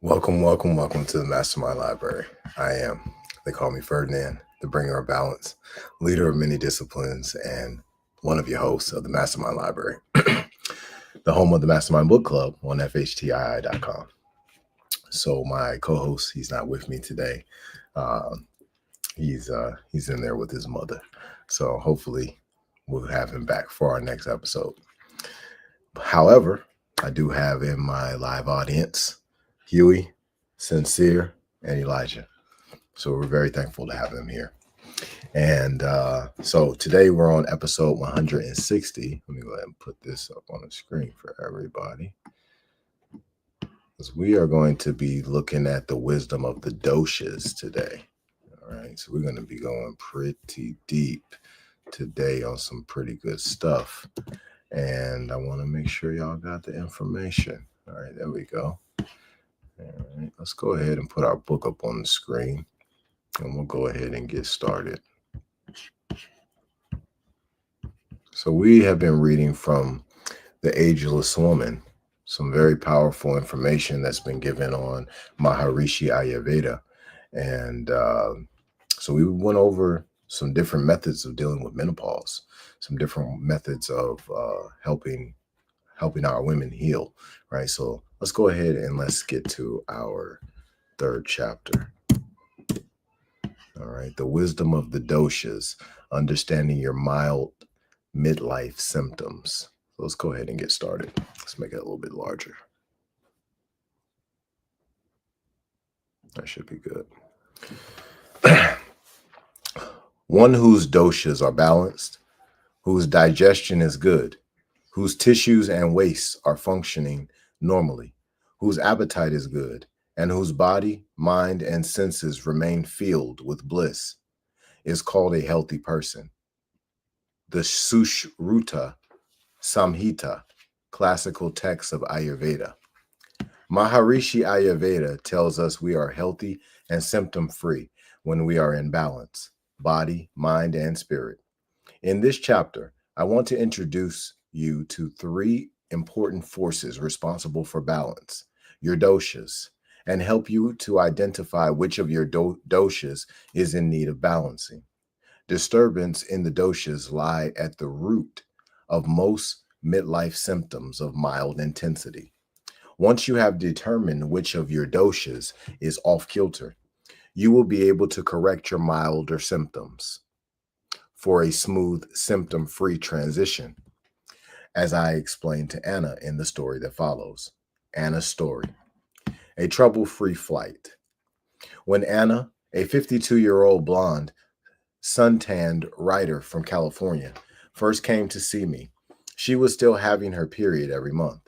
Welcome to the MasterMind Library. They call me Ferdinand, the bringer of balance, leader of many disciplines, and one of your hosts of the MasterMind Library, the home of the MasterMind Book Club on FHTII.com. So my co-host, he's not with me today. He's in there with his mother. So hopefully we'll have him back for our next episode. However, I do have in my live audience Huey, Sincere, and Elijah. So we're very thankful to have them here. And so today we're on episode 160. Let me go ahead and put this up on the screen for everybody. Because we are going to be looking at the wisdom of the Doshas today. All right, so we're going to be going pretty deep today on some pretty good stuff. And I want to make sure y'all got the information. All right, there we go. All right, let's go ahead and put our book up on the screen, and we'll go ahead and get started. So we have been reading from the Ageless Woman, some very powerful information that's been given on Maharishi Ayurveda. And so we went over some different methods of dealing with menopause, some different methods of helping our women heal, right? So let's go ahead and let's get to our third chapter. All right, the wisdom of the doshas, understanding your mild midlife symptoms. So let's go ahead and get started. Let's make it a little bit larger. That should be good. One whose doshas are balanced, whose digestion is good, whose tissues and wastes are functioning normally, whose appetite is good, and whose body, mind, and senses remain filled with bliss, is called a healthy person. The Sushruta Samhita, classical text of Ayurveda. Maharishi Ayurveda tells us we are healthy and symptom-free when we are in balance, body, mind, and spirit. In this chapter, I want to introduce you to three important forces responsible for balance, your doshas, and help you to identify which of your doshas is in need of balancing. Disturbance in the doshas lie at the root of most midlife symptoms of mild intensity. Once you have determined which of your doshas is off kilter, you will be able to correct your milder symptoms for a smooth, symptom-free transition, as I explained to Anna in the story that follows. Anna's story. A trouble-free flight. When Anna, a 52-year-old blonde, suntanned writer from California, first came to see me, she was still having her period every month.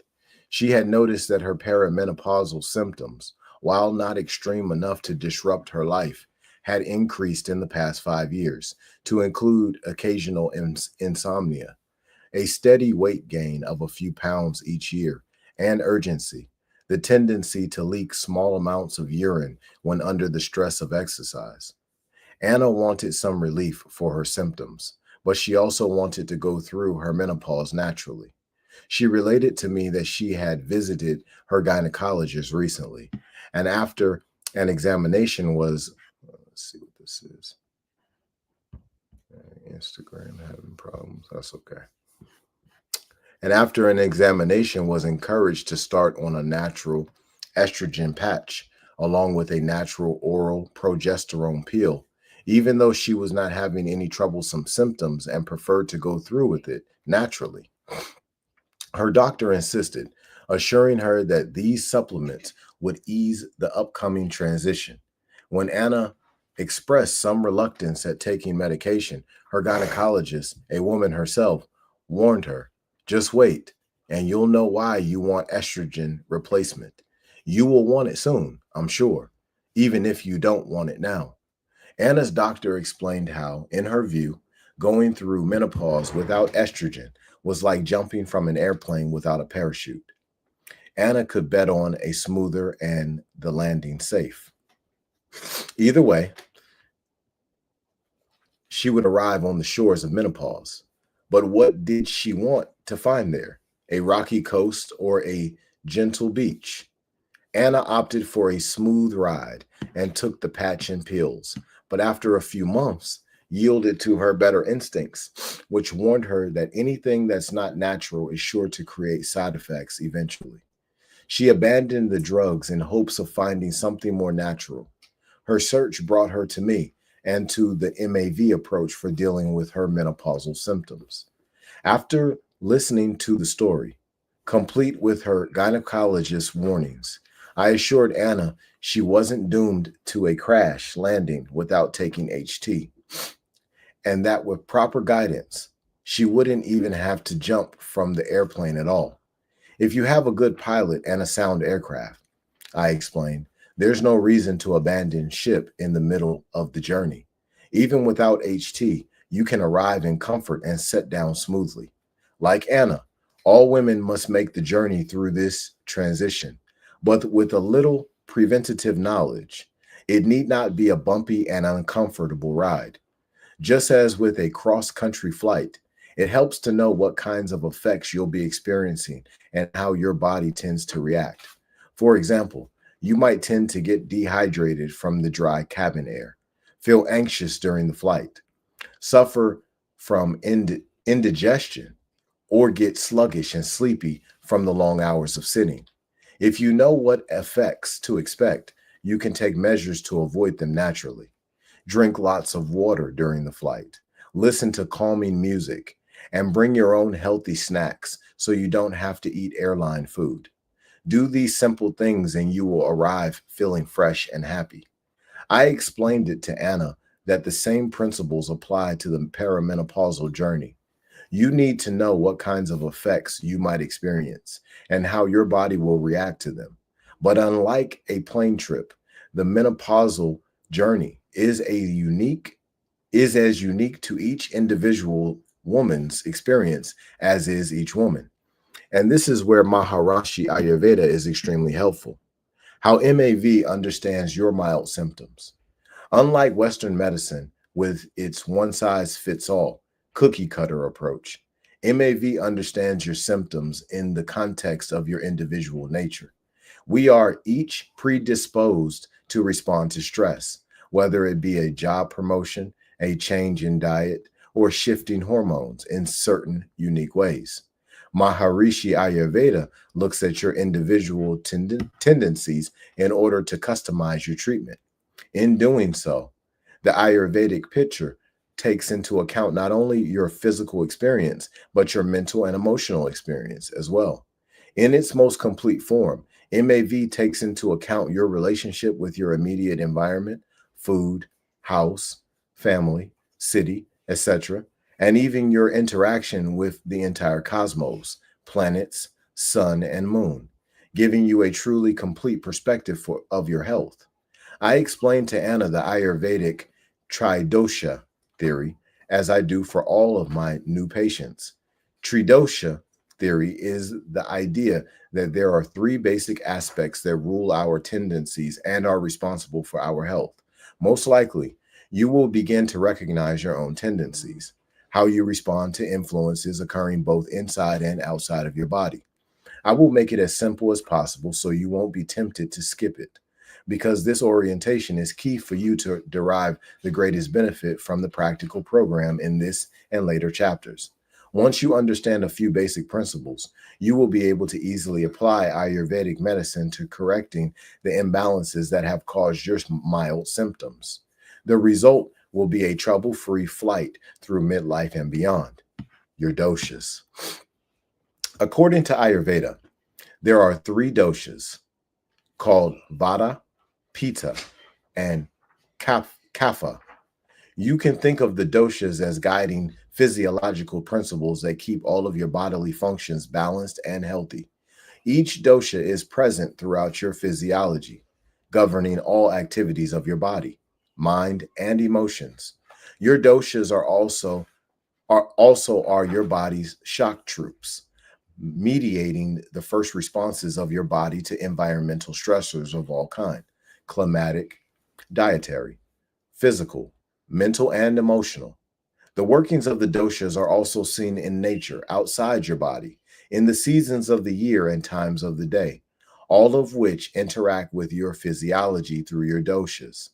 She had noticed that her perimenopausal symptoms, while not extreme enough to disrupt her life, had increased in the past 5 years to include occasional insomnia, a steady weight gain of a few pounds each year, and urgency, the tendency to leak small amounts of urine when under the stress of exercise. Anna wanted some relief for her symptoms, but she also wanted to go through her menopause naturally. She related to me that she had visited her gynecologist recently, and after an examination was, let's see what this is. Instagram having problems. That's okay. And after an examination was encouraged to start on a natural estrogen patch, along with a natural oral progesterone pill, even though she was not having any troublesome symptoms and preferred to go through with it naturally. Her doctor insisted, assuring her that these supplements would ease the upcoming transition. When Anna expressed some reluctance at taking medication, her gynecologist, a woman herself, warned her, just wait, and you'll know why you want estrogen replacement. You will want it soon, I'm sure, even if you don't want it now. Anna's doctor explained how, in her view, going through menopause without estrogen was like jumping from an airplane without a parachute. Anna could bet on a smoother and the landing safe. Either way, she would arrive on the shores of menopause. But what did she want to find there? A rocky coast or a gentle beach? Anna opted for a smooth ride and took the patch and pills, but after a few months, yielded to her better instincts, which warned her that anything that's not natural is sure to create side effects eventually. She abandoned the drugs in hopes of finding something more natural. Her search brought her to me and to the MAV approach for dealing with her menopausal symptoms. After listening to the story, complete with her gynecologist's warnings, I assured Anna she wasn't doomed to a crash landing without taking HT, and that with proper guidance, she wouldn't even have to jump from the airplane at all. If you have a good pilot and a sound aircraft, I explained, there's no reason to abandon ship in the middle of the journey. Even without HT, you can arrive in comfort and set down smoothly. Like Anna, all women must make the journey through this transition, but with a little preventative knowledge. It need not be a bumpy and uncomfortable ride. Just as with a cross-country flight, it helps to know what kinds of effects you'll be experiencing and how your body tends to react. For example, you might tend to get dehydrated from the dry cabin air, feel anxious during the flight, suffer from indigestion, or get sluggish and sleepy from the long hours of sitting. If you know what effects to expect, you can take measures to avoid them naturally. Drink lots of water during the flight, listen to calming music, and bring your own healthy snacks so you don't have to eat airline food. Do these simple things and you will arrive feeling fresh and happy. I explained it to Anna that the same principles apply to the perimenopausal journey. You need to know what kinds of effects you might experience and how your body will react to them. But unlike a plane trip, the menopausal journey is as unique to each individual woman's experience as is each woman. And this is where Maharishi Ayurveda is extremely helpful. How MAV understands your mild symptoms. Unlike Western medicine, with its one size fits all cookie cutter approach, MAV understands your symptoms in the context of your individual nature. We are each predisposed to respond to stress, whether it be a job promotion, a change in diet, or shifting hormones in certain unique ways. Maharishi Ayurveda looks at your individual tendencies in order to customize your treatment. In doing so, the Ayurvedic picture takes into account not only your physical experience, but your mental and emotional experience as well. In its most complete form, MAV takes into account your relationship with your immediate environment, food, house, family, city, etc., and even your interaction with the entire cosmos, planets, sun, and moon, giving you a truly complete perspective of your health. I explained to Anna the Ayurvedic tridosha theory, as I do for all of my new patients. Tridosha theory is the idea that there are three basic aspects that rule our tendencies and are responsible for our health. Most likely, you will begin to recognize your own tendencies, how you respond to influences occurring both inside and outside of your body. I will make it as simple as possible so you won't be tempted to skip it, because this orientation is key for you to derive the greatest benefit from the practical program in this and later chapters. Once you understand a few basic principles, you will be able to easily apply Ayurvedic medicine to correcting the imbalances that have caused your mild symptoms. The result will be a trouble-free flight through midlife and beyond. Your doshas. According to Ayurveda, there are three doshas called Vata, Pitta, and Kapha. You can think of the doshas as guiding physiological principles that keep all of your bodily functions balanced and healthy. Each dosha is present throughout your physiology, governing all activities of your body, mind, and emotions. Your doshas are your body's shock troops, mediating the first responses of your body to environmental stressors of all kind: climatic, dietary, physical, mental, and emotional. The workings of the doshas are also seen in nature, outside your body, in the seasons of the year and times of the day. all of which interact with your physiology through your doshas.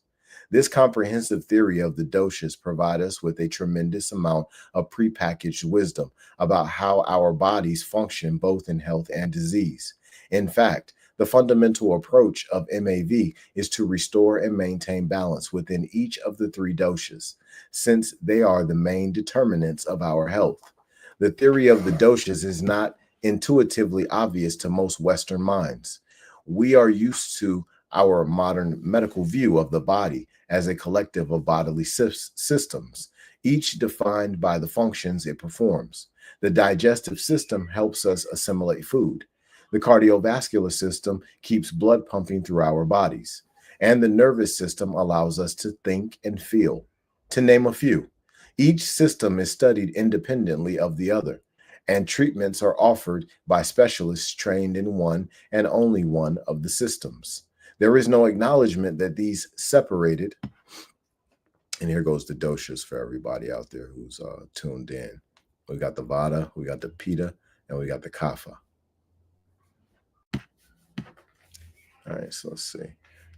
This comprehensive theory of the doshas provides us with a tremendous amount of prepackaged wisdom about how our bodies function both in health and disease. In fact, the fundamental approach of MAV is to restore and maintain balance within each of the three doshas, since they are the main determinants of our health. The theory of the doshas is not intuitively obvious to most Western minds. We are used to our modern medical view of the body as a collective of bodily systems, each defined by the functions it performs. The digestive system helps us assimilate food. The cardiovascular system keeps blood pumping through our bodies. And the nervous system allows us to think and feel, to name a few. Each system is studied independently of the other, and treatments are offered by specialists trained in one and only one of the systems. There is no acknowledgement that these separated, and here goes the doshas for everybody out there who's tuned in. We got the vata, we got the pitta, and we got the kapha. All right, so let's see.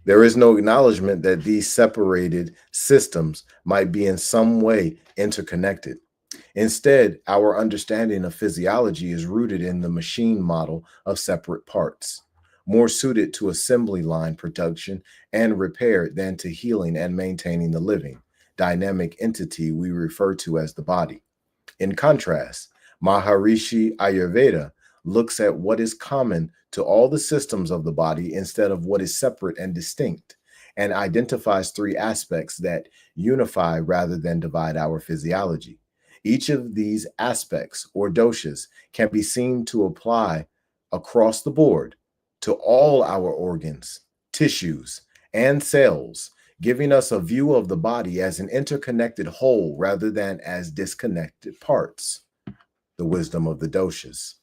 There is no acknowledgement that these separated systems might be in some way interconnected. Instead, our understanding of physiology is rooted in the machine model of separate parts, more suited to assembly line production and repair than to healing and maintaining the living, dynamic entity we refer to as the body. In contrast, Maharishi Ayurveda looks at what is common to all the systems of the body instead of what is separate and distinct, and identifies three aspects that unify rather than divide our physiology. Each of these aspects or doshas can be seen to apply across the board to all our organs, tissues, and cells, giving us a view of the body as an interconnected whole rather than as disconnected parts. The wisdom of the doshas.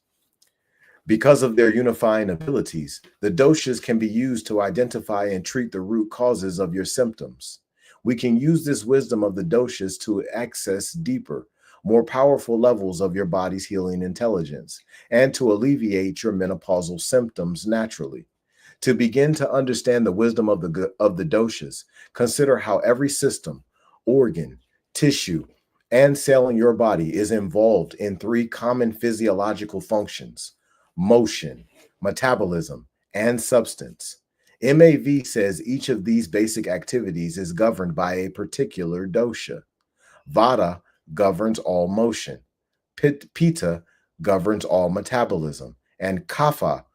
Because of their unifying abilities, the doshas can be used to identify and treat the root causes of your symptoms. We can use this wisdom of the doshas to access deeper, more powerful levels of your body's healing intelligence and to alleviate your menopausal symptoms naturally. To begin to understand the wisdom of the doshas, consider how every system, organ, tissue, and cell in your body is involved in three common physiological functions: motion, metabolism, and substance. MAV says each of these basic activities is governed by a particular dosha. Vata governs all motion, Pitta governs all metabolism, and Kapha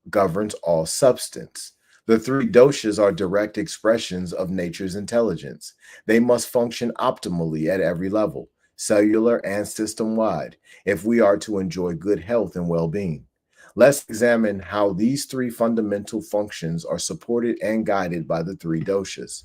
governs all substance. The three doshas are direct expressions of nature's intelligence. They must function optimally at every level, cellular and system-wide, if we are to enjoy good health and well-being. Let's examine how these three fundamental functions are supported and guided by the three doshas.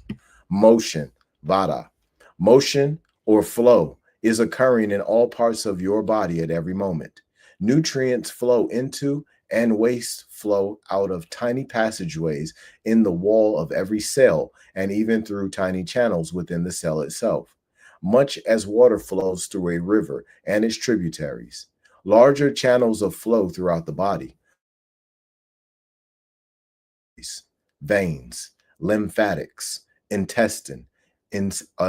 Motion, vata. Motion or flow is occurring in all parts of your body at every moment. Nutrients flow into and waste flow out of tiny passageways in the wall of every cell and even through tiny channels within the cell itself, much as water flows through a river and its tributaries. Larger channels of flow throughout the body, veins, lymphatics, intestine,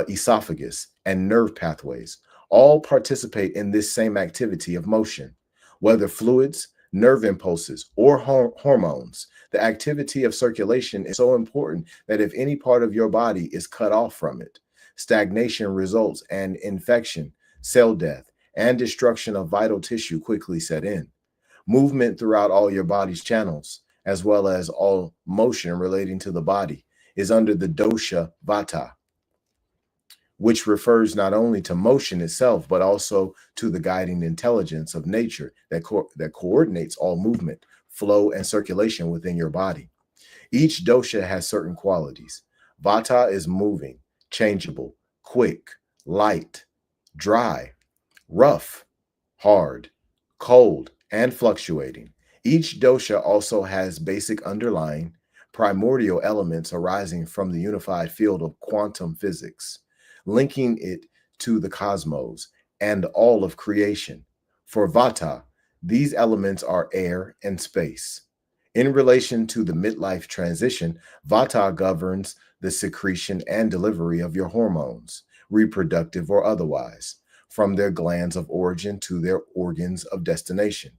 esophagus, and nerve pathways all participate in this same activity of motion. Whether fluids, nerve impulses, or hormones, the activity of circulation is so important that if any part of your body is cut off from it, stagnation results and infection, cell death, and destruction of vital tissue quickly set in. Movement throughout all your body's channels, as well as all motion relating to the body, is under the dosha vata, which refers not only to motion itself, but also to the guiding intelligence of nature that coordinates all movement, flow, and circulation within your body. Each dosha has certain qualities. Vata is moving, changeable, quick, light, dry, rough, hard, cold, and fluctuating. Each dosha also has basic underlying primordial elements arising from the unified field of quantum physics, linking it to the cosmos and all of creation. For Vata, these elements are air and space. In relation to the midlife transition, Vata governs the secretion and delivery of your hormones, reproductive or otherwise, from their glands of origin to their organs of destination,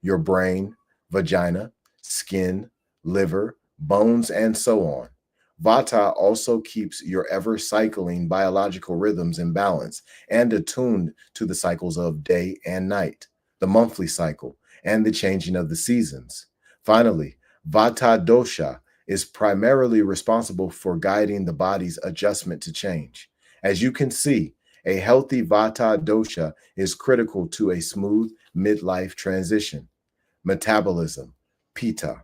your brain, vagina, skin, liver, bones, and so on. Vata also keeps your ever cycling biological rhythms in balance and attuned to the cycles of day and night, the monthly cycle, and the changing of the seasons. Finally, Vata dosha is primarily responsible for guiding the body's adjustment to change. As you can see, a healthy Vata dosha is critical to a smooth midlife transition. Metabolism, Pitta.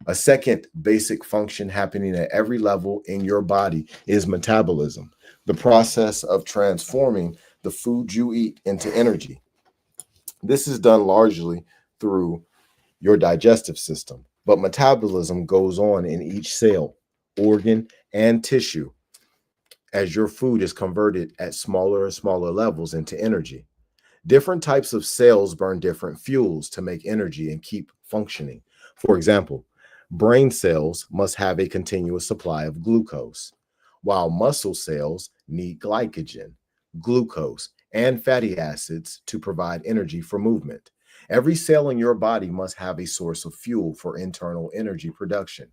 A second basic function happening at every level in your body is metabolism, the process of transforming the food you eat into energy. This is done largely through your digestive system, but metabolism goes on in each cell, organ, and tissue as your food is converted at smaller and smaller levels into energy. Different types of cells burn different fuels to make energy and keep functioning. For example, brain cells must have a continuous supply of glucose, while muscle cells need glycogen, glucose, and fatty acids to provide energy for movement. Every cell in your body must have a source of fuel for internal energy production.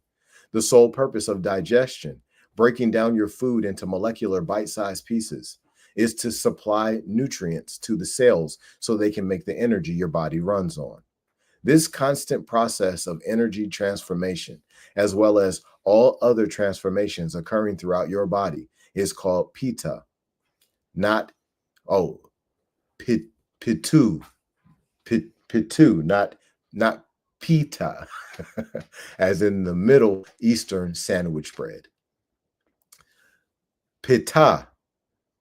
The sole purpose of digestion, breaking down your food into molecular bite sized pieces, is to supply nutrients to the cells so they can make the energy your body runs on. This constant process of energy transformation, as well as all other transformations occurring throughout your body, is called Pitta, not, oh, pit, Pitu, Pitu, not Pita, as in the Middle Eastern sandwich bread. Pitta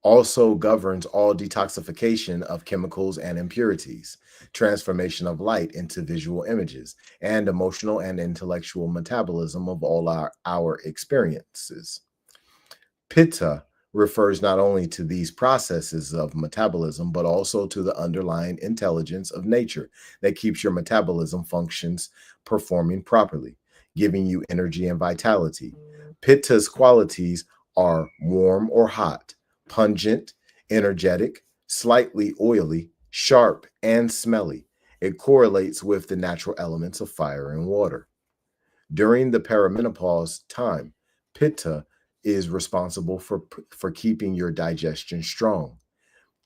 also governs all detoxification of chemicals and impurities, transformation of light into visual images, and emotional and intellectual metabolism of all our experiences. Pitta refers not only to these processes of metabolism, but also to the underlying intelligence of nature that keeps your metabolism functions performing properly, giving you energy and vitality. Pitta's qualities are warm or hot, pungent, energetic, slightly oily, sharp, and smelly. It correlates with the natural elements of fire and water. During the perimenopause time, Pitta is responsible for keeping your digestion strong,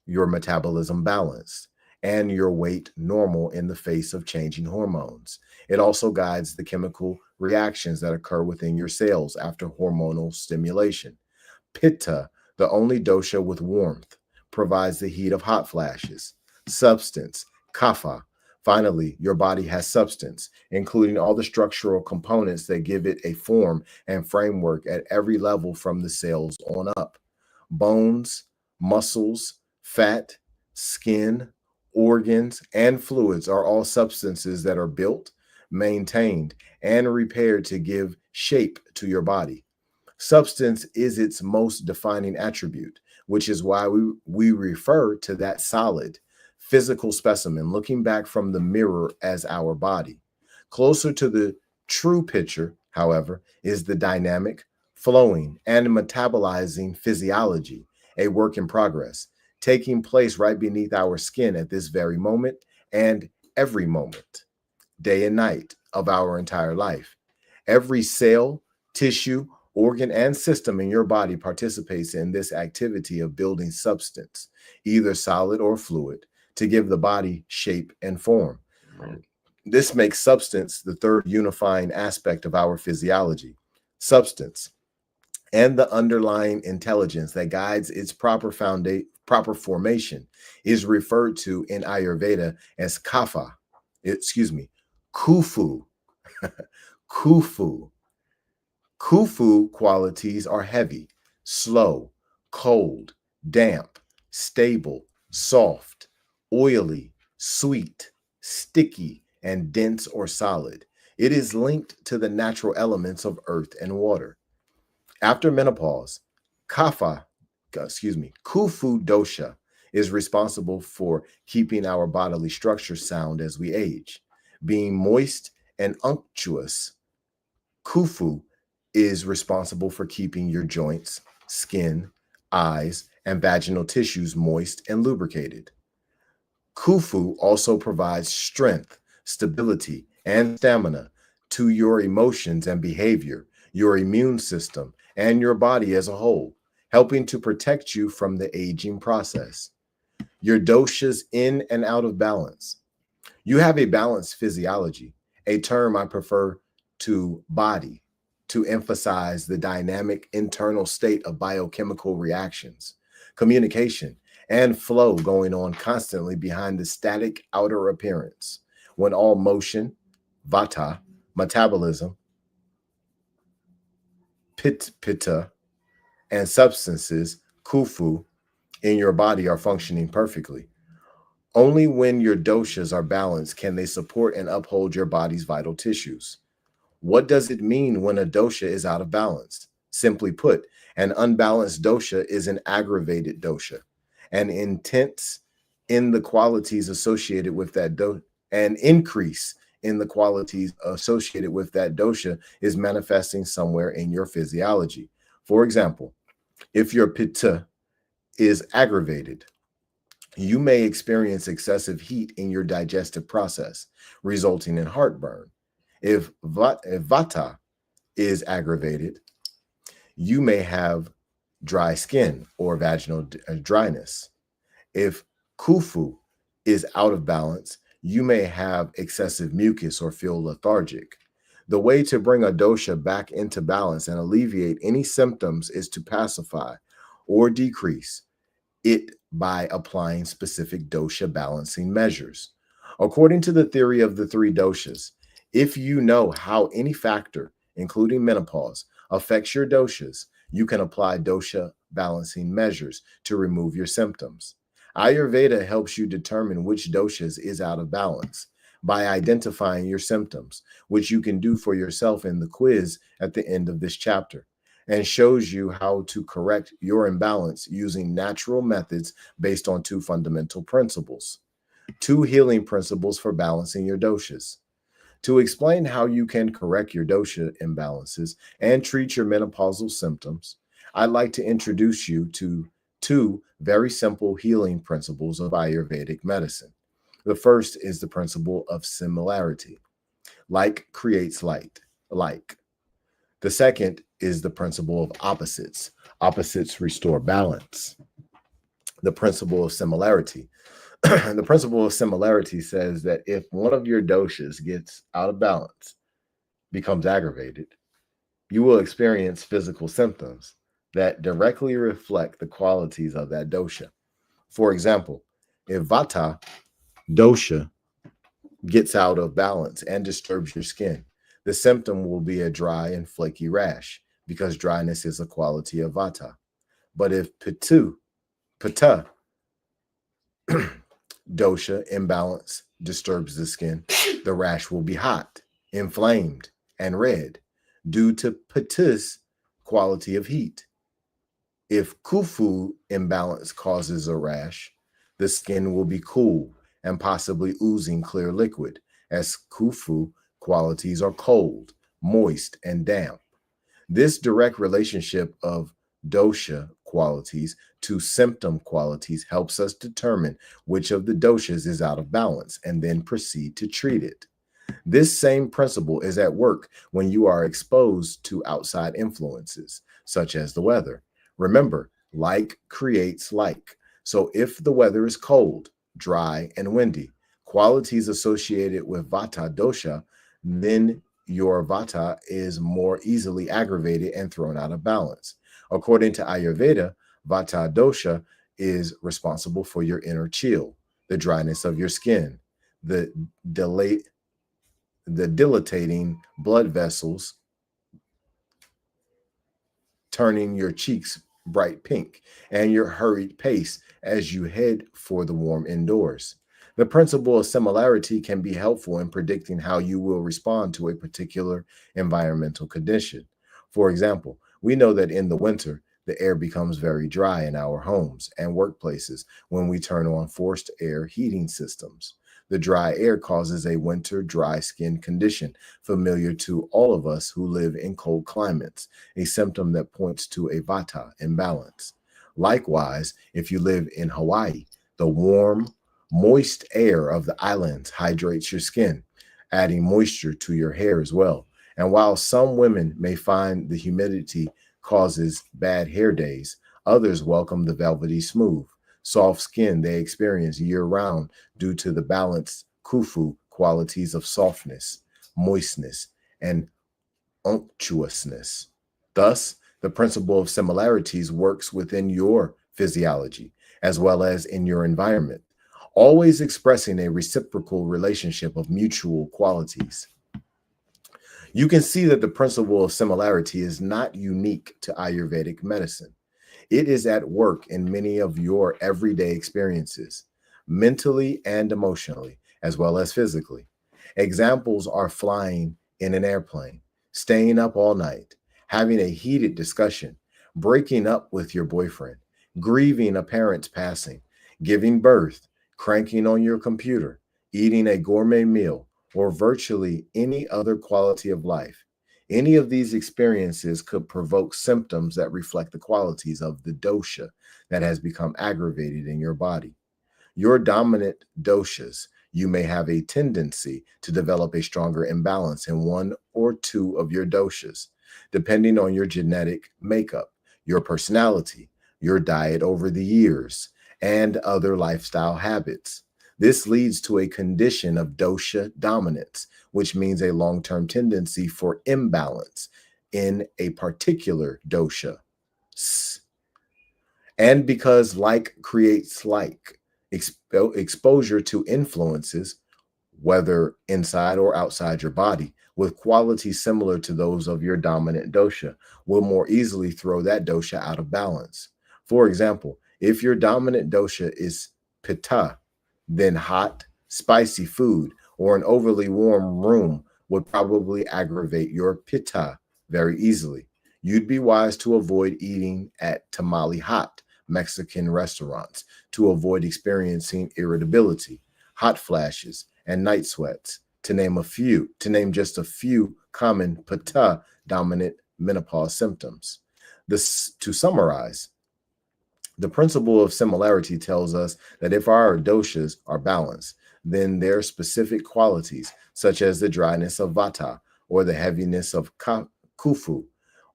your metabolism balanced, and your weight normal in the face of changing hormones. It also guides the chemical reactions that occur within your cells after hormonal stimulation. Pitta, the only dosha with warmth, provides the heat of hot flashes. Substance, kapha. Finally, your body has substance, including all the structural components that give it a form and framework at every level from the cells on up. Bones, muscles, fat, skin, organs, and fluids are all substances that are built, maintained, and repaired to give shape to your body. Substance is its most defining attribute, which is why we refer to that solid, physical specimen looking back from the mirror as our body. Closer to the true picture, however, is the dynamic, flowing, and metabolizing physiology, a work in progress, taking place right beneath our skin at this very moment and every moment, day and night of our entire life. Every cell, tissue, organ, and system in your body participates in this activity of building substance, either solid or fluid, to give the body shape and form. This makes substance the third unifying aspect of our physiology. Substance and the underlying intelligence that guides its proper formation is referred to in Ayurveda as kapha, kufu. Kufu. Kufu qualities are heavy, slow, cold, damp, stable, soft, oily, sweet, sticky, and dense or solid. It is linked to the natural elements of earth and water. After menopause, Kufu dosha is responsible for keeping our bodily structure sound as we age, being moist and unctuous. Kufu is responsible for keeping your joints, skin, eyes, and vaginal tissues moist and lubricated. Kufu also provides strength, stability, and stamina to your emotions and behavior, your immune system, and your body as a whole, helping to protect you from the aging process. Your doshas in and out of balance. You have a balanced physiology, a term I prefer to body, to emphasize the dynamic internal state of biochemical reactions, communication, and flow going on constantly behind the static outer appearance. When all motion, vata, metabolism, pitta, and substances, kufu, in your body are functioning perfectly. Only when your doshas are balanced can they support and uphold your body's vital tissues. What does it mean when a dosha is out of balance? Simply put, an unbalanced dosha is an aggravated dosha. An intense in the qualities associated with that dosha, an increase in the qualities associated with that dosha is manifesting somewhere in your physiology. For example, if your pitta is aggravated, you may experience excessive heat in your digestive process, resulting in heartburn. If vata is aggravated, you may have dry skin or vaginal dryness. If kufu is out of balance, you may have excessive mucus or feel lethargic. The way to bring a dosha back into balance and alleviate any symptoms is to pacify or decrease it by applying specific dosha balancing measures. According to the theory of the three doshas, if you know how any factor, including menopause, affects your doshas, you can apply dosha balancing measures to remove your symptoms. Ayurveda helps you determine which doshas is out of balance by identifying your symptoms, which you can do for yourself in the quiz at the end of this chapter, and shows you how to correct your imbalance using natural methods based on two fundamental principles, two healing principles for balancing your doshas. To explain how you can correct your dosha imbalances and treat your menopausal symptoms, I'd like to introduce you to two very simple healing principles of Ayurvedic medicine. The first is the principle of similarity. Like creates like. The second is the principle of opposites. Opposites restore balance. The principle of similarity. The principle of similarity says that if one of your doshas gets out of balance, becomes aggravated, you will experience physical symptoms that directly reflect the qualities of that dosha. For example, if vata dosha gets out of balance and disturbs your skin, the symptom will be a dry and flaky rash because dryness is a quality of vata. But if pitta dosha imbalance disturbs the skin, the rash will be hot, inflamed, and red due to pitta's quality of heat. If kufu imbalance causes a rash, the skin will be cool and possibly oozing clear liquid, as kufu qualities are cold, moist, and damp. This direct relationship of dosha qualities to symptom qualities helps us determine which of the doshas is out of balance and then proceed to treat it. This same principle is at work when you are exposed to outside influences, such as the weather. Remember, like creates like. So if the weather is cold, dry, and windy, qualities associated with vata dosha, then your vata is more easily aggravated and thrown out of balance. According to Ayurveda, vata dosha is responsible for your inner chill, the dryness of your skin, the dilating blood vessels, turning your cheeks bright pink, and your hurried pace as you head for the warm indoors. The principle of similarity can be helpful in predicting how you will respond to a particular environmental condition. For example, we know that in the winter, the air becomes very dry in our homes and workplaces when we turn on forced air heating systems. The dry air causes a winter dry skin condition familiar to all of us who live in cold climates, a symptom that points to a vata imbalance. Likewise, if you live in Hawaii, the warm, moist air of the islands hydrates your skin, adding moisture to your hair as well. And while some women may find the humidity causes bad hair days, others welcome the velvety smooth, soft skin they experience year round due to the balanced kufu qualities of softness, moistness, and unctuousness. Thus, the principle of similarities works within your physiology as well as in your environment, always expressing a reciprocal relationship of mutual qualities. You can see that the principle of similarity is not unique to Ayurvedic medicine. It is at work in many of your everyday experiences, mentally and emotionally, as well as physically. Examples are flying in an airplane, staying up all night, having a heated discussion, breaking up with your boyfriend, grieving a parent's passing, giving birth, cranking on your computer, eating a gourmet meal, or virtually any other quality of life. Any of these experiences could provoke symptoms that reflect the qualities of the dosha that has become aggravated in your body. Your dominant doshas, you may have a tendency to develop a stronger imbalance in one or two of your doshas, depending on your genetic makeup, your personality, your diet over the years, and other lifestyle habits. This leads to a condition of dosha dominance, which means a long-term tendency for imbalance in a particular dosha. And because like creates like, exposure to influences, whether inside or outside your body, with qualities similar to those of your dominant dosha, will more easily throw that dosha out of balance. For example, if your dominant dosha is pitta, then hot, spicy food or an overly warm room would probably aggravate your pitta very easily. You'd be wise to avoid eating at tamale hot Mexican restaurants to avoid experiencing irritability, hot flashes, and night sweats, to name just a few common pitta dominant menopause symptoms. To summarize, the principle of similarity tells us that if our doshas are balanced, then their specific qualities, such as the dryness of vata or the heaviness of kufu,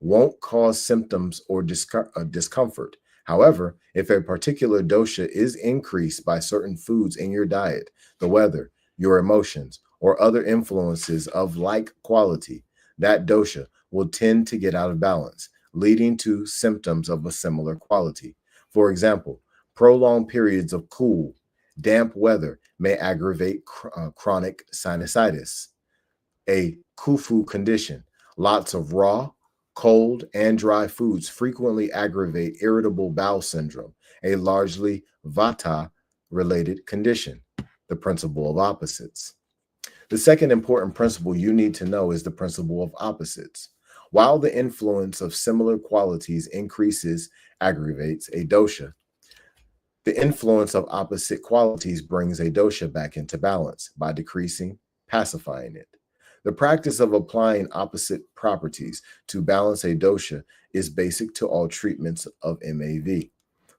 won't cause symptoms or discomfort. However, if a particular dosha is increased by certain foods in your diet, the weather, your emotions, or other influences of like quality, that dosha will tend to get out of balance, leading to symptoms of a similar quality. For example, prolonged periods of cool, damp weather may aggravate chronic sinusitis, a kufu condition. Lots of raw, cold, and dry foods frequently aggravate irritable bowel syndrome, a largely vata-related condition. The principle of opposites. The second important principle you need to know is the principle of opposites. While the influence of similar qualities aggravates a dosha, the influence of opposite qualities brings a dosha back into balance by decreasing, pacifying it. The practice of applying opposite properties to balance a dosha is basic to all treatments of MAV.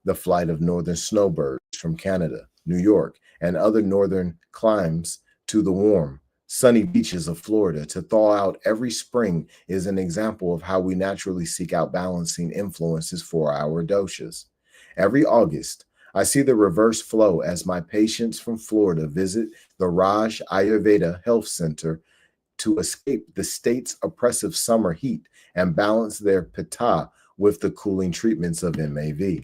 The flight of northern snowbirds from Canada, New York, and other northern climes to the warm, sunny beaches of Florida to thaw out every spring is an example of how we naturally seek out balancing influences for our doshas. Every August, I see the reverse flow as my patients from Florida visit the Raj Ayurveda Health Center to escape the state's oppressive summer heat and balance their pitta with the cooling treatments of MAV.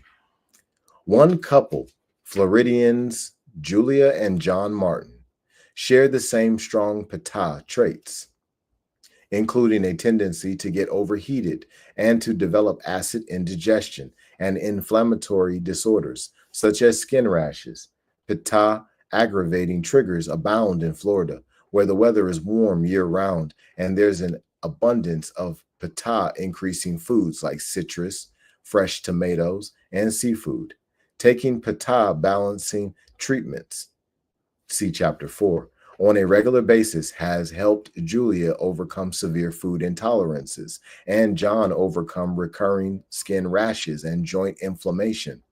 One couple, Floridians Julia and John Martin, share the same strong pitta traits, including a tendency to get overheated and to develop acid indigestion and inflammatory disorders, such as skin rashes. Pitta aggravating triggers abound in Florida, where the weather is warm year-round and there's an abundance of pitta increasing foods like citrus, fresh tomatoes, and seafood. Taking pitta balancing treatments See chapter 4, on a regular basis has helped Julia overcome severe food intolerances and John overcome recurring skin rashes and joint inflammation.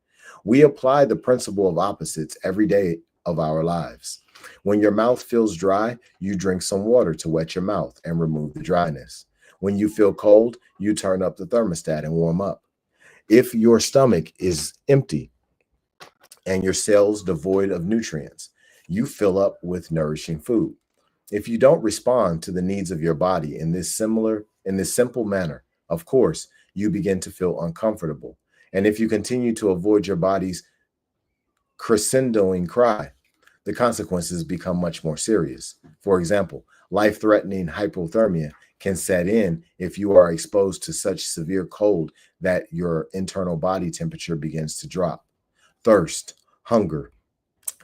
We apply the principle of opposites every day of our lives. When your mouth feels dry, you drink some water to wet your mouth and remove the dryness. When you feel cold, you turn up the thermostat and warm up. If your stomach is empty and your cells devoid of nutrients, you fill up with nourishing food. If you don't respond to the needs of your body in this simple manner, of course, you begin to feel uncomfortable. And if you continue to avoid your body's crescendoing cry, the consequences become much more serious. For example, life-threatening hypothermia can set in if you are exposed to such severe cold that your internal body temperature begins to drop. Thirst, hunger,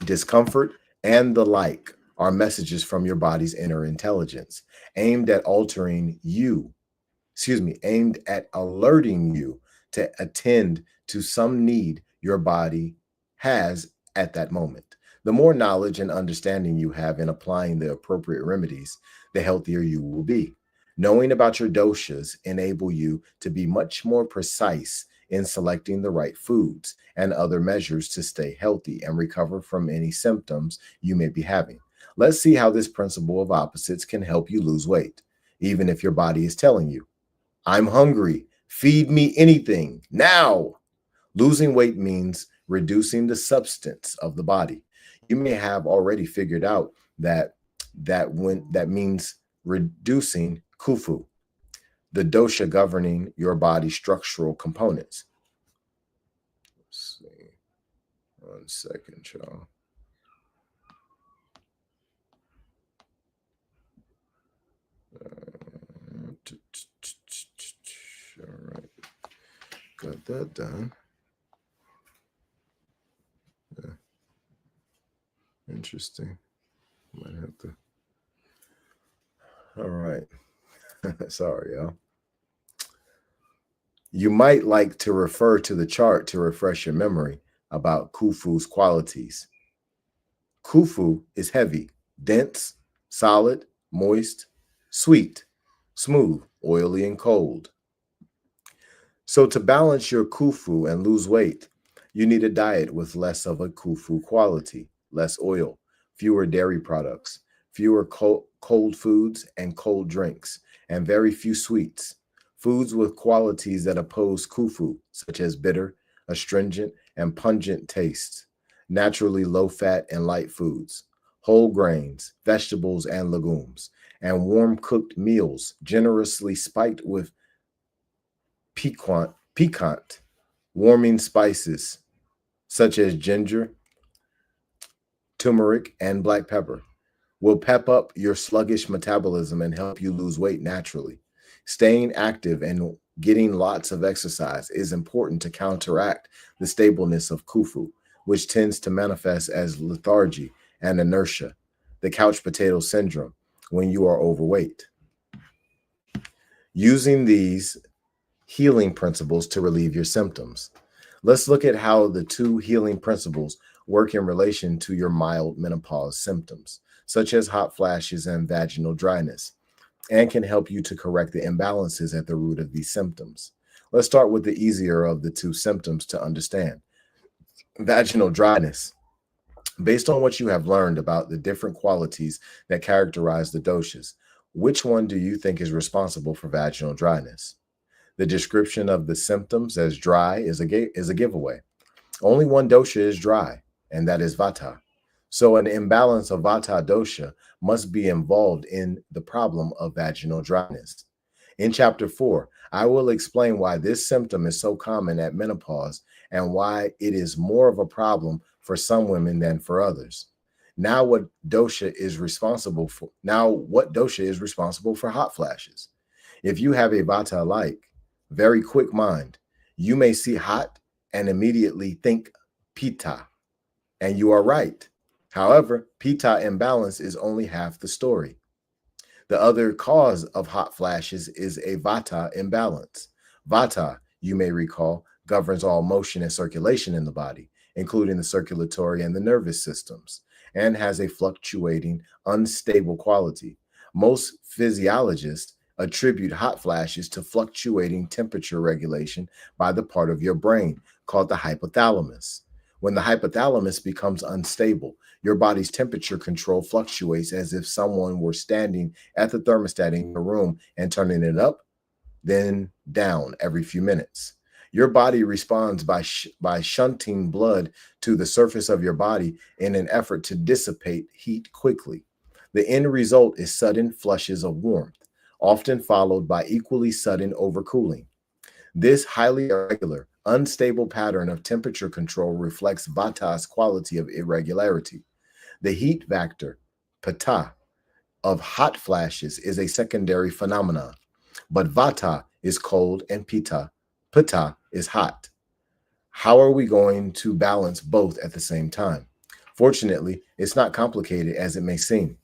discomfort, and the like are messages from your body's inner intelligence aimed at aimed at alerting you to attend to some need your body has at that moment. The more knowledge and understanding you have in applying the appropriate remedies, the healthier you will be. Knowing about your doshas enable you to be much more precise in selecting the right foods and other measures to stay healthy and recover from any symptoms you may be having. Let's see how this principle of opposites can help you lose weight, even if your body is telling you, I'm hungry, feed me anything, now. Losing weight means reducing the substance of the body. You may have already figured out that means reducing kufu, the dosha governing your body's structural components. Let's see. 1 second, y'all. All right. Got that done. Yeah. Interesting. Might have to. All right. Sorry, y'all. You might like to refer to the chart to refresh your memory about Khufu's qualities. Khufu is heavy, dense, solid, moist, sweet, smooth, oily, and cold. So to balance your Khufu and lose weight, you need a diet with less of a Khufu quality, less oil, fewer dairy products, fewer cold foods and cold drinks, and very few sweets. Foods with qualities that oppose Khufu, such as bitter, astringent, and pungent tastes, naturally low-fat and light foods, whole grains, vegetables, and legumes, and warm-cooked meals generously spiked with piquant, warming spices, such as ginger, turmeric, and black pepper, will pep up your sluggish metabolism and help you lose weight naturally. Staying active and getting lots of exercise is important to counteract the stableness of Khufu, which tends to manifest as lethargy and inertia, the couch potato syndrome, when you are overweight. Using these healing principles to relieve your symptoms. Let's look at how the two healing principles work in relation to your mild menopause symptoms, such as hot flashes and vaginal dryness, and can help you to correct the imbalances at the root of these symptoms. Let's start with the easier of the two symptoms to understand. Vaginal dryness. Based on what you have learned about the different qualities that characterize the doshas, which one do you think is responsible for vaginal dryness? The description of the symptoms as dry is a giveaway. Only one dosha is dry, and that is vata. So an imbalance of vata dosha must be involved in the problem of vaginal dryness. In chapter 4, I will explain why this symptom is so common at menopause and why it is more of a problem for some women than for others. What dosha is responsible for hot flashes? If you have a vata-like, very quick mind, you may see hot and immediately think pitta, and you are right. However, pitta imbalance is only half the story. The other cause of hot flashes is a vata imbalance. Vata, you may recall, governs all motion and circulation in the body, including the circulatory and the nervous systems. and has a fluctuating, unstable quality. Most physiologists attribute hot flashes to fluctuating temperature regulation by the part of your brain called the hypothalamus. When the hypothalamus becomes unstable, your body's temperature control fluctuates as if someone were standing at the thermostat in your room and turning it up, then down every few minutes. Your body responds by shunting blood to the surface of your body in an effort to dissipate heat quickly. The end result is sudden flushes of warmth, often followed by equally sudden overcooling. This highly irregular, unstable pattern of temperature control reflects Vata's quality of irregularity. The heat factor, Pata, of hot flashes is a secondary phenomenon, but Vata is cold and Pitta is hot. How are we going to balance both at the same time? Fortunately, it's not complicated as it may seem.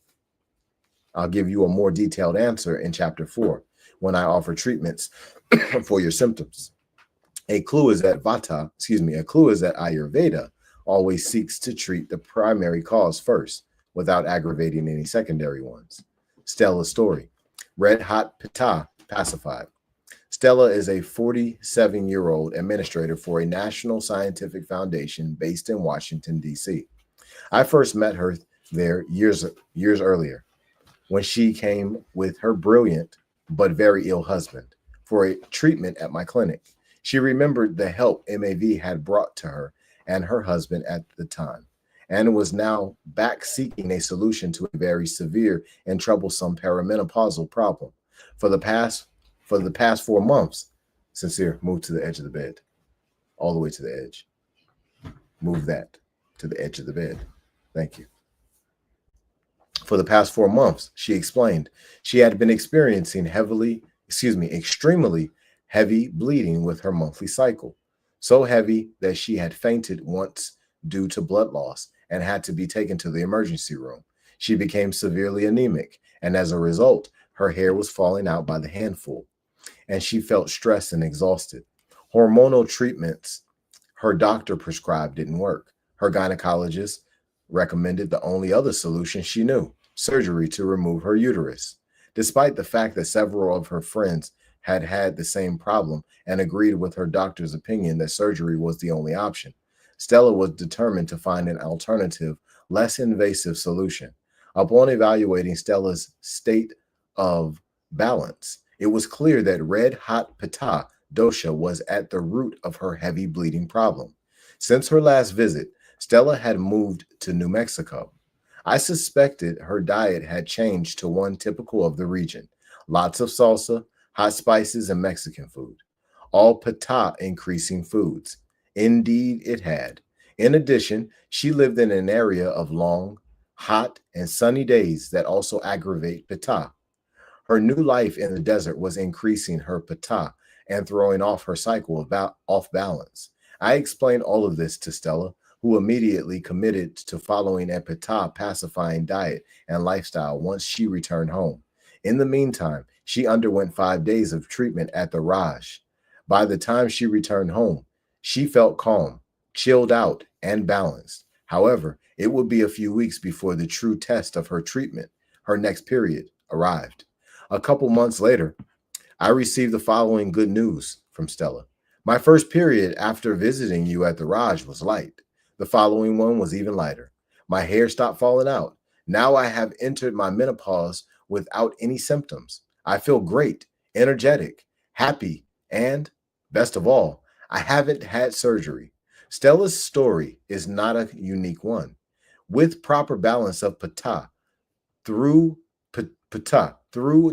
I'll give you a more detailed answer in chapter 4 when I offer treatments for your symptoms. A clue is that Ayurveda always seeks to treat the primary cause first without aggravating any secondary ones. Stella's story. Red hot pitta pacified. Stella is a 47-year-old administrator for a national scientific foundation based in Washington, D.C. I first met her there years earlier when she came with her brilliant but very ill husband for a treatment at my clinic. She remembered the help MAV had brought to her and her husband at the time, and was now back seeking a solution to a very severe and troublesome perimenopausal problem. For the past 4 months, Sincere, move to the edge of the bed, all the way to the edge. Move that to the edge of the bed. Thank you. For the past 4 months, she explained, she had been experiencing extremely heavy bleeding with her monthly cycle. So heavy that she had fainted once due to blood loss and had to be taken to the emergency room. She became severely anemic, and as a result, her hair was falling out by the handful, and she felt stressed and exhausted. Hormonal treatments her doctor prescribed didn't work. Her gynecologist recommended the only other solution she knew, surgery to remove her uterus. Despite the fact that several of her friends had had the same problem and agreed with her doctor's opinion that surgery was the only option, Stella was determined to find an alternative, less invasive solution. Upon evaluating Stella's state of balance, it was clear that red hot pitta dosha was at the root of her heavy bleeding problem. Since her last visit, Stella had moved to New Mexico. I suspected her diet had changed to one typical of the region: lots of salsa, hot spices, and Mexican food, all pitta increasing foods. Indeed, it had. In addition, she lived in an area of long, hot, and sunny days that also aggravate pitta. Her new life in the desert was increasing her pitta and throwing off her cycle off balance. I explained all of this to Stella, who immediately committed to following a pitta pacifying diet and lifestyle once she returned home. In the meantime, she underwent 5 days of treatment at the Raj. By the time she returned home, she felt calm, chilled out, and balanced. However, it would be a few weeks before the true test of her treatment, her next period, arrived. A couple months later, I received the following good news from Stella. My first period after visiting you at the Raj was light. The following one was even lighter. My hair stopped falling out. Now I have entered my menopause without any symptoms. I feel great, energetic, happy, and best of all, I haven't had surgery. Stella's story is not a unique one. With proper balance of pitta through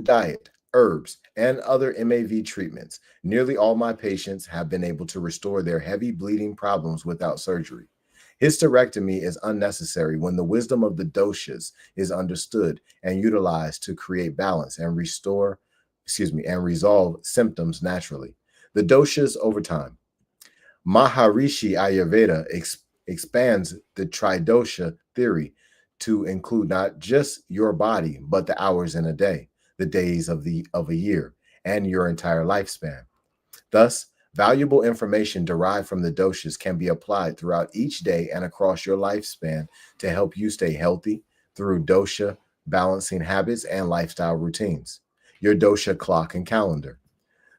diet, herbs, and other MAV treatments, nearly all my patients have been able to restore their heavy bleeding problems without surgery. Hysterectomy is unnecessary when the wisdom of the doshas is understood and utilized to create balance and resolve symptoms naturally. The doshas over time. Maharishi Ayurveda expands the tridosha theory to include not just your body, but the hours in a day, the days of a year, and your entire lifespan. Thus, Valuable information derived from the doshas can be applied throughout each day and across your lifespan to help you stay healthy through dosha balancing habits and lifestyle routines. Your dosha clock and calendar.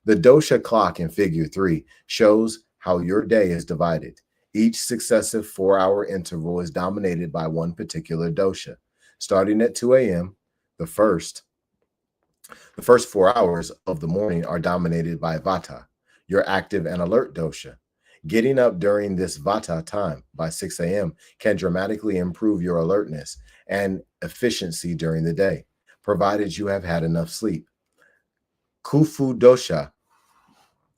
The dosha clock in figure 3 shows how your day is divided. Each successive 4-hour interval is dominated by one particular dosha. Starting at 2 a.m., the first 4 hours of the morning are dominated by vata, your active and alert dosha. Getting up during this vata time by 6 a.m. can dramatically improve your alertness and efficiency during the day, provided you have had enough sleep. Kufu dosha,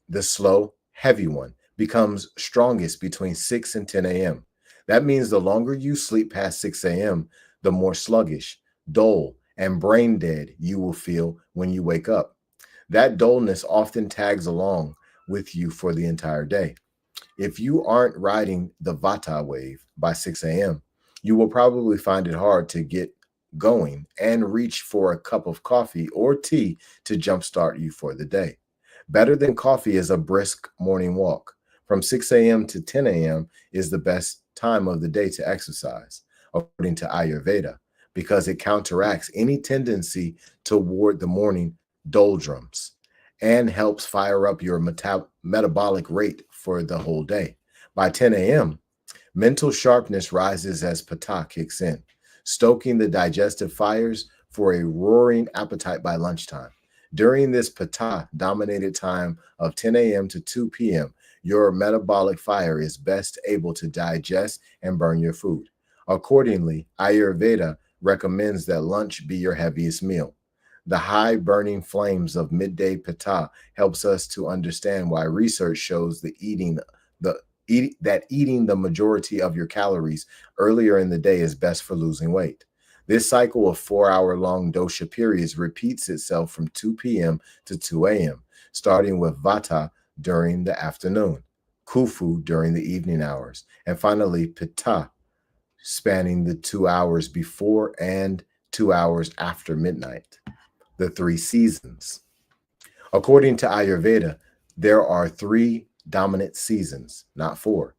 the slow, heavy one, becomes strongest between 6 and 10 a.m. That means the longer you sleep past 6 a.m., the more sluggish, dull, and brain dead you will feel when you wake up. That dullness often tags along with you for the entire day. If you aren't riding the vata wave by 6 a.m., you will probably find it hard to get going and reach for a cup of coffee or tea to jumpstart you for the day. Better than coffee is a brisk morning walk. From 6 a.m. to 10 a.m. is the best time of the day to exercise, according to Ayurveda, because it counteracts any tendency toward the morning doldrums and helps fire up your metabolic rate for the whole day. By 10 a.m., mental sharpness rises as pitta kicks in, stoking the digestive fires for a roaring appetite by lunchtime. During this pitta-dominated time of 10 a.m. to 2 p.m., your metabolic fire is best able to digest and burn your food. Accordingly, Ayurveda recommends that lunch be your heaviest meal. The high burning flames of midday pitta helps us to understand why research shows that eating the majority of your calories earlier in the day is best for losing weight. This cycle of 4-hour-long dosha periods repeats itself from 2 p.m. to 2 a.m., starting with vata during the afternoon, kufu during the evening hours, and finally pitta spanning the 2 hours before and 2 hours after midnight. The 3 seasons. According to Ayurveda, there are 3 dominant seasons, not 4.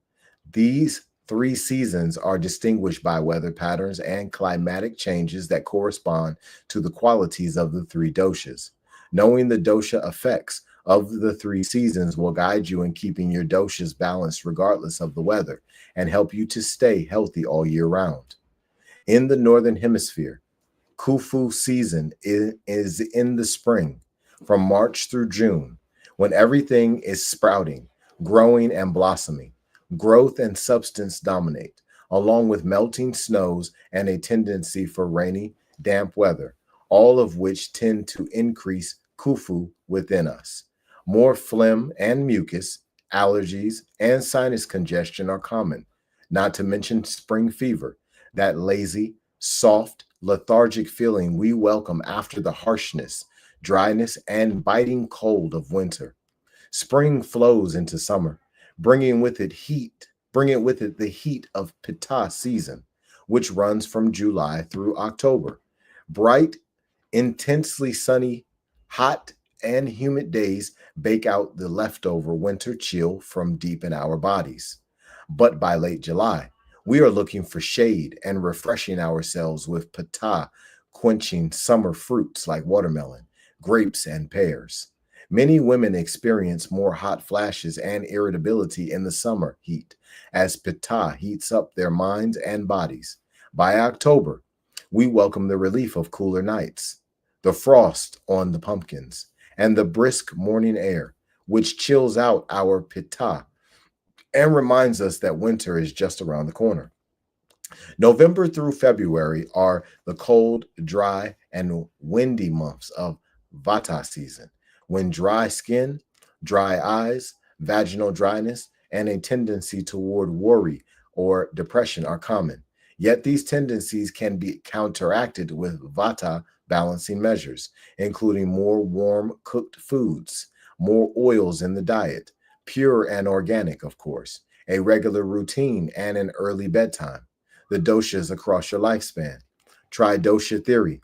These 3 seasons are distinguished by weather patterns and climatic changes that correspond to the qualities of the 3 doshas. Knowing the dosha effects of the 3 seasons will guide you in keeping your doshas balanced regardless of the weather and help you to stay healthy all year round. In the Northern Hemisphere, Kufu season is in the spring, from March through June, when everything is sprouting, growing, and blossoming. Growth and substance dominate, along with melting snows and a tendency for rainy, damp weather, all of which tend to increase Kufu within us. More phlegm and mucus, allergies, and sinus congestion are common, not to mention spring fever, that lazy, soft, lethargic feeling we welcome after the harshness, dryness, and biting cold of winter. Spring flows into summer, bringing with it the heat of pitta season, which runs from July through October. Bright, intensely sunny, hot, and humid days bake out the leftover winter chill from deep in our bodies. But by late July, we are looking for shade and refreshing ourselves with pitta, quenching summer fruits like watermelon, grapes, and pears. Many women experience more hot flashes and irritability in the summer heat as pitta heats up their minds and bodies. By October, we welcome the relief of cooler nights, the frost on the pumpkins, and the brisk morning air, which chills out our pitta and reminds us that winter is just around the corner. November through February are the cold, dry, and windy months of Vata season, when dry skin, dry eyes, vaginal dryness, and a tendency toward worry or depression are common. Yet these tendencies can be counteracted with Vata balancing measures, including more warm cooked foods, more oils in the diet, pure and organic, of course, a regular routine, and an early bedtime. The doshas across your lifespan. Tridosha theory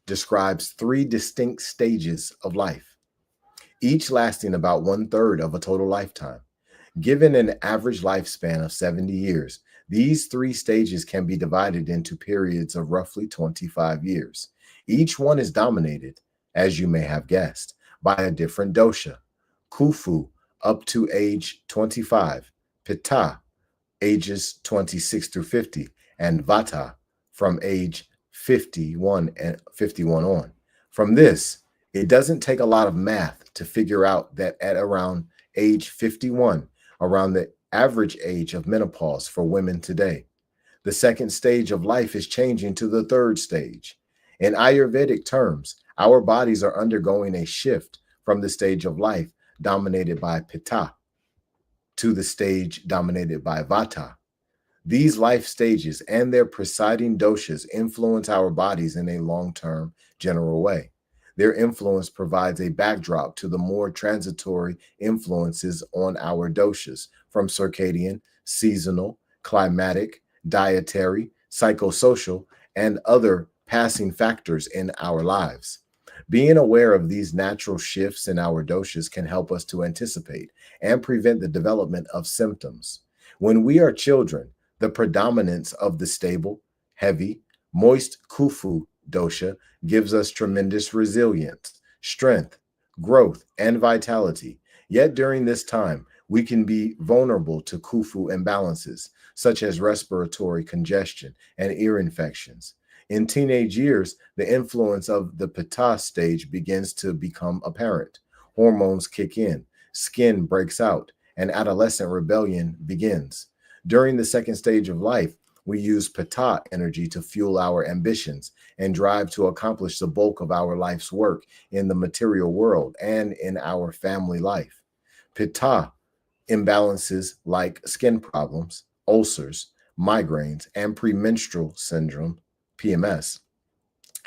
describes 3 distinct stages of life. each lasting about 1/3 of a total lifetime. Given an average lifespan of 70 years, these three stages can be divided into periods of roughly 25 years. Each one is dominated, as you may have guessed, by a different dosha. Kufu up to age 25, Pitta ages 26 through 50, and Vata from age 51 on. From this, it doesn't take a lot of math to figure out that at around age 51, around the average age of menopause for women today, the second stage of life is changing to the third stage. In Ayurvedic terms, our bodies are undergoing a shift from the stage of life dominated by Pitta to the stage dominated by Vata. These life stages and their presiding doshas influence our bodies in a long-term, general way. Their influence provides a backdrop to the more transitory influences on our doshas, from circadian, seasonal, climatic, dietary, psychosocial, and other passing factors in our lives. Being aware of these natural shifts in our doshas can help us to anticipate and prevent the development of symptoms. When we are children, the predominance of the stable, heavy, moist Kufu dosha gives us tremendous resilience, strength, growth, and vitality. Yet during this time, we can be vulnerable to Kufu imbalances, such as respiratory congestion and ear infections. In teenage years, the influence of the Pitta stage begins to become apparent. Hormones kick in, skin breaks out, and adolescent rebellion begins. During the second stage of life, we use Pitta energy to fuel our ambitions and drive to accomplish the bulk of our life's work in the material world and in our family life. Pitta imbalances like skin problems, ulcers, migraines, and premenstrual syndrome, PMS,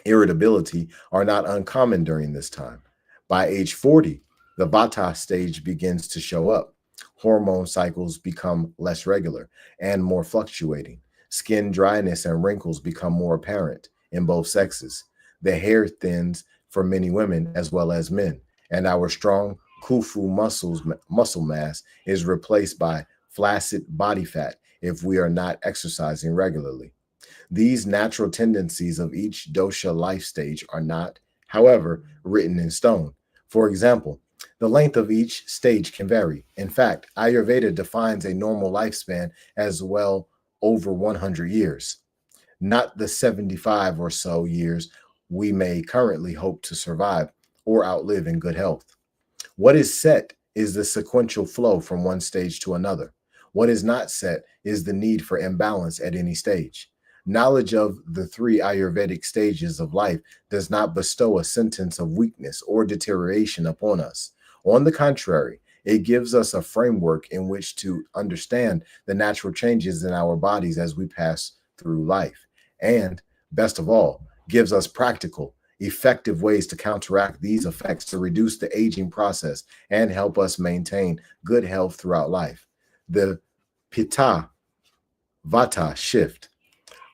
irritability are not uncommon during this time. By age 40, the Vata stage begins to show up. Hormone cycles become less regular and more fluctuating. Skin dryness and wrinkles become more apparent in both sexes. The hair thins for many women as well as men, and our strong Kufu muscle mass is replaced by flaccid body fat if we are not exercising regularly. These natural tendencies of each dosha life stage are not, however, written in stone. For example, the length of each stage can vary. In fact, Ayurveda defines a normal lifespan as well over 100 years, not the 75 or so years we may currently hope to survive or outlive in good health. What is set is the sequential flow from one stage to another. What is not set is the need for imbalance at any stage. Knowledge of the three Ayurvedic stages of life does not bestow a sentence of weakness or deterioration upon us. On the contrary, it gives us a framework in which to understand the natural changes in our bodies as we pass through life. And, best of all, gives us practical, effective ways to counteract these effects to reduce the aging process and help us maintain good health throughout life. The Pitta Vata shift.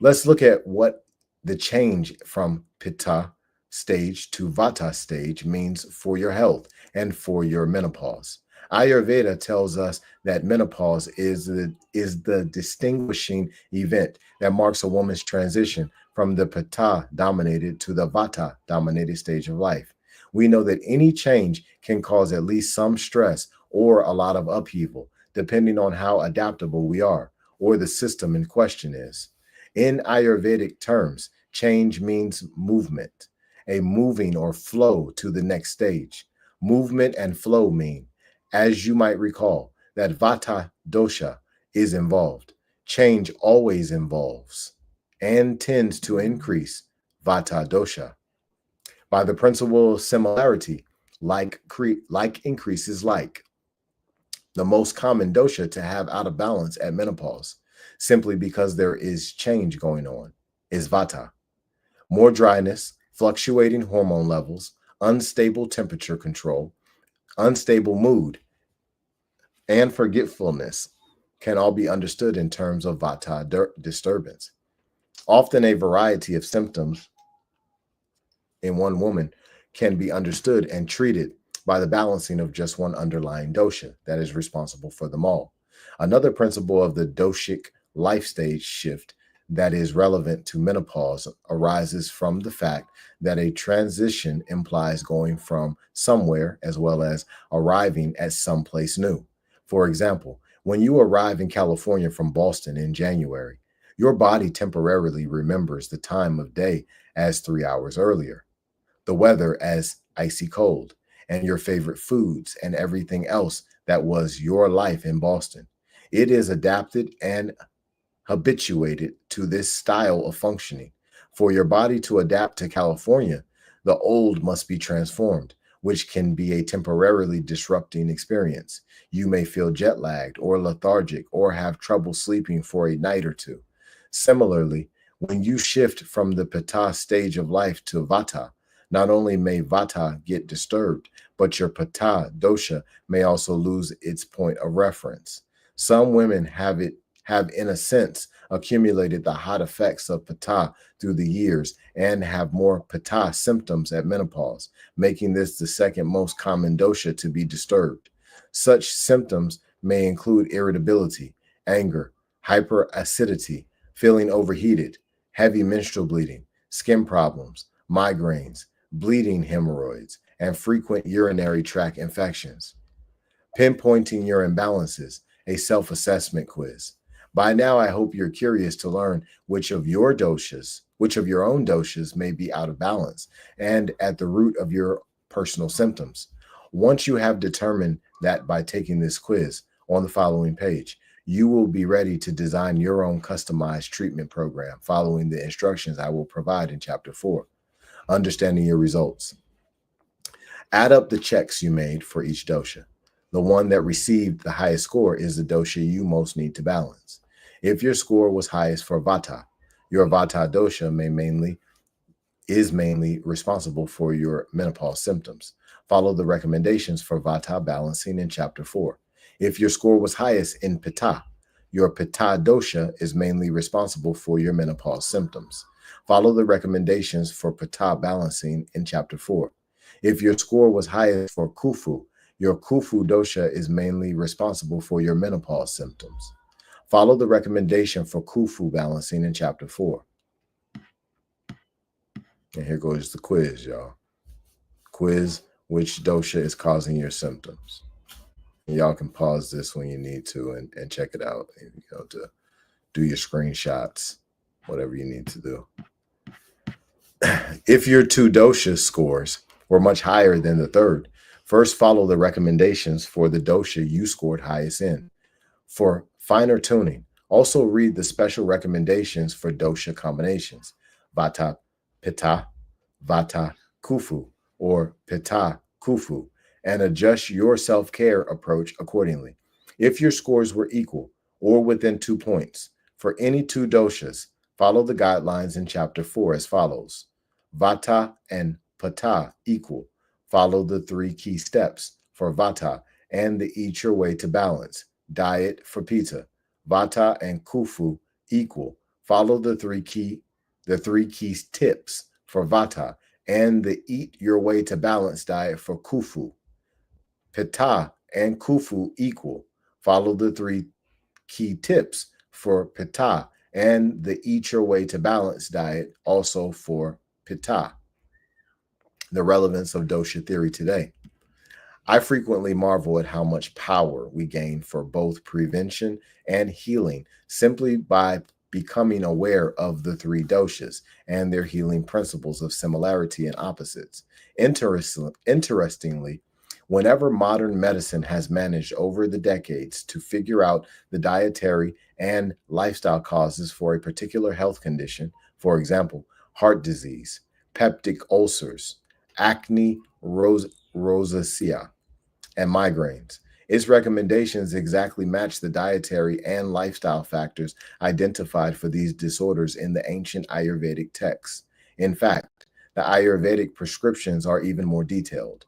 Let's look at what the change from Pitta stage to Vata stage means for your health and for your menopause. Ayurveda tells us that menopause is the distinguishing event that marks a woman's transition from the Pitta dominated to the Vata dominated stage of life. We know that any change can cause at least some stress or a lot of upheaval, depending on how adaptable we are or the system in question is. In Ayurvedic terms, change means movement, a moving or flow to the next stage. Movement and flow mean, as you might recall, that Vata dosha is involved. Change always involves and tends to increase Vata dosha. By the principle of similarity, like increases like. The most common dosha to have out of balance at menopause, simply because there is change going on, is Vata. More dryness, fluctuating hormone levels, unstable temperature control, unstable mood, and forgetfulness can all be understood in terms of Vata disturbance. Often a variety of symptoms in one woman can be understood and treated by the balancing of just one underlying dosha that is responsible for them all. Another principle of the doshic life stage shift that is relevant to menopause arises from the fact that a transition implies going from somewhere as well as arriving at someplace new. For example, when you arrive in California from Boston in January, your body temporarily remembers the time of day as 3 hours earlier, the weather as icy cold, and your favorite foods and everything else that was your life in Boston. It is adapted and habituated to this style of functioning. For your body to adapt to California, the old must be transformed, which can be a temporarily disrupting experience. You may feel jet lagged or lethargic or have trouble sleeping for a night or two. Similarly, when you shift from the Pitta stage of life to Vata, not only may Vata get disturbed, but your Pitta dosha may also lose its point of reference. Some women have in a sense accumulated the hot effects of Pitta through the years and have more Pitta symptoms at menopause, making this the second most common dosha to be disturbed. Such symptoms may include irritability, anger, hyperacidity, feeling overheated, heavy menstrual bleeding, skin problems, migraines, bleeding hemorrhoids, and frequent urinary tract infections. Pinpointing your imbalances, a self-assessment quiz. By now, I hope you're curious to learn which of your own doshas may be out of balance and at the root of your personal symptoms. Once you have determined that by taking this quiz on the following page, you will be ready to design your own customized treatment program following the instructions I will provide in Chapter 4. Understanding your results. Add up the checks you made for each dosha. The one that received the highest score is the dosha you most need to balance. If your score was highest for Vata, your Vata dosha is mainly responsible for your menopause symptoms. Follow the recommendations for Vata balancing in Chapter 4. If your score was highest in Pitta, your Pitta dosha is mainly responsible for your menopause symptoms. Follow the recommendations for Pitta balancing in Chapter 4. If your score was highest for Kufu, your Kufu dosha is mainly responsible for your menopause symptoms. Follow the recommendation for Kufu balancing in Chapter 4. And here goes the quiz, y'all. Quiz, which dosha is causing your symptoms? And y'all can pause this when you need to and check it out, to do your screenshots, whatever you need to do. If your two dosha scores were much higher than the third, first follow the recommendations for the dosha you scored highest in. For finer tuning, also read the special recommendations for dosha combinations, Vata Pitta, Vata Kufu, or Pitta Kufu, and adjust your self-care approach accordingly. If your scores were equal or within 2 points for any two doshas, follow the guidelines in Chapter 4 as follows. Vata and Pitta equal. Follow the 3 key steps for Vata and the Eat Your Way to Balance diet for Pitta. Vata and Kufu equal. Follow the 3 key tips for Vata and the Eat Your Way to Balance diet for Kufu. Pitta and Kufu equal. Follow the 3 key tips for Pitta and the Eat Your Way to Balance diet also for Pitta. The relevance of dosha theory today. I frequently marvel at how much power we gain for both prevention and healing simply by becoming aware of the 3 doshas and their healing principles of similarity and opposites. Interestingly, whenever modern medicine has managed over the decades to figure out the dietary and lifestyle causes for a particular health condition, for example, heart disease, peptic ulcers, acne rosacea, and migraines, its recommendations exactly match the dietary and lifestyle factors identified for these disorders in the ancient Ayurvedic texts. In fact, the Ayurvedic prescriptions are even more detailed.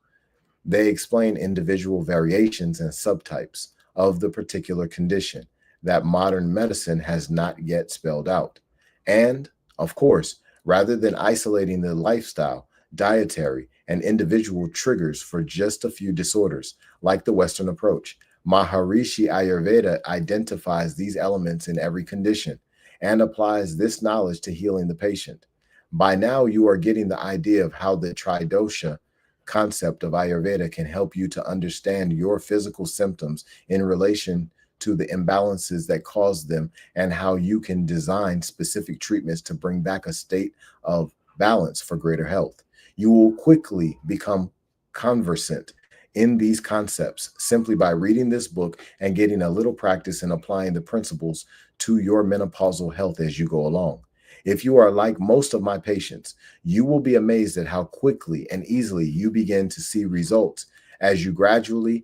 They explain individual variations and subtypes of the particular condition that modern medicine has not yet spelled out. And, of course, rather than isolating the lifestyle, dietary, and individual triggers for just a few disorders, like the Western approach. Maharishi Ayurveda identifies these elements in every condition and applies this knowledge to healing the patient. By now, you are getting the idea of how the tridosha concept of Ayurveda can help you to understand your physical symptoms in relation to the imbalances that cause them, and how you can design specific treatments to bring back a state of balance for greater health. You will quickly become conversant in these concepts simply by reading this book and getting a little practice in applying the principles to your menopausal health as you go along. If you are like most of my patients, you will be amazed at how quickly and easily you begin to see results as you gradually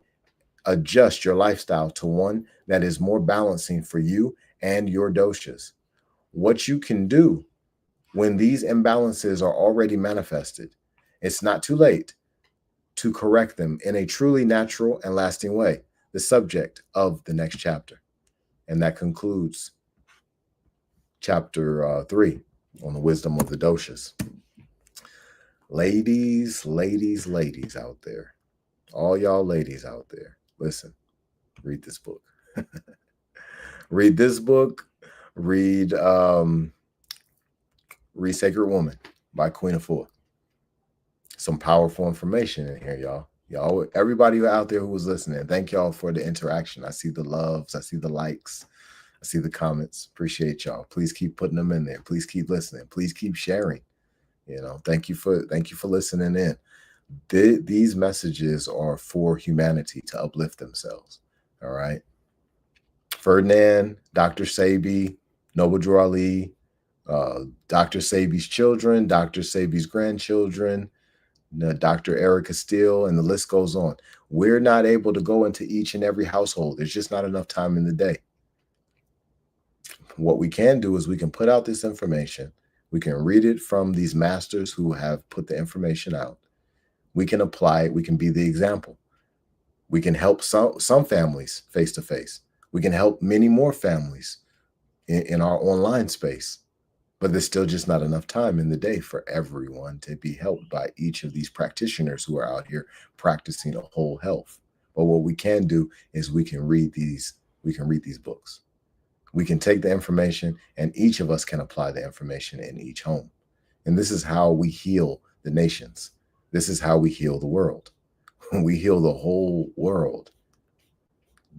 adjust your lifestyle to one that is more balancing for you and your doshas. What you can do when these imbalances are already manifested, it's not too late to correct them in a truly natural and lasting way, the subject of the next chapter. And that concludes chapter 3 on the wisdom of the doshas. Ladies out there, all y'all ladies out there, listen, read this book. Read this book. Read Sacred Woman by Queen of Four. Some powerful information in here, y'all. Y'all, everybody out there who was listening, thank y'all for the interaction. I see the loves, I see the likes, I see the comments. Appreciate y'all. Please keep putting them in there. Please keep listening. Please keep sharing. You know, thank you for listening in. These messages are for humanity to uplift themselves. All right. Ferdinand, Dr. Sebi, Noble Drew Ali, Dr. Sebi's children, Dr. Sebi's grandchildren, Dr. Erica Steele, and the list goes on. We're not able to go into each and every household. There's just not enough time in the day. What we can do is we can put out this information. We can read it from these masters who have put the information out. We can apply it. We can be the example. We can help some families face to face. We can help many more families in our online space. But there's still just not enough time in the day for everyone to be helped by each of these practitioners who are out here practicing a whole health. But what we can do is we can read these books. We can take the information, and each of us can apply the information in each home. And this is how we heal the nations. This is how we heal the world. We heal the whole world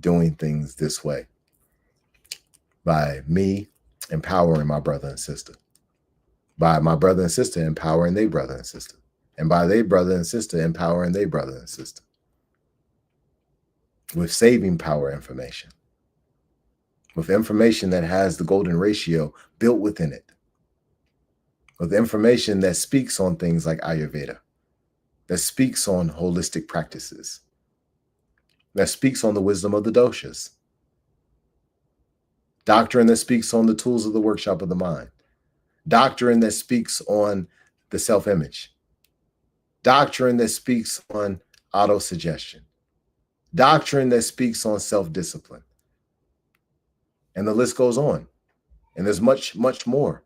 doing things this way, by me empowering my brother and sister, by my brother and sister empowering their brother and sister, and by their brother and sister empowering their brother and sister, with saving power information, with information that has the golden ratio built within it, with information that speaks on things like Ayurveda, that speaks on holistic practices, that speaks on the wisdom of the doshas, doctrine that speaks on the tools of the workshop of the mind, doctrine that speaks on the self-image, doctrine that speaks on auto-suggestion, doctrine that speaks on self-discipline. And the list goes on. And there's much, much more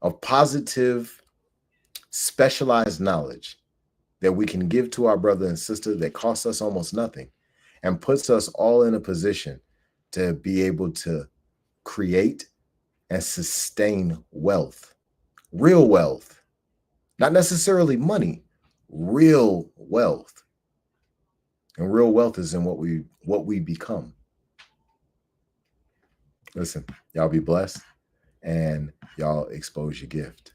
of positive, specialized knowledge that we can give to our brother and sister that costs us almost nothing and puts us all in a position to be able to create and sustain wealth, real wealth, not necessarily money, real wealth. And real wealth is in what we become. Listen, y'all be blessed and y'all expose your gift.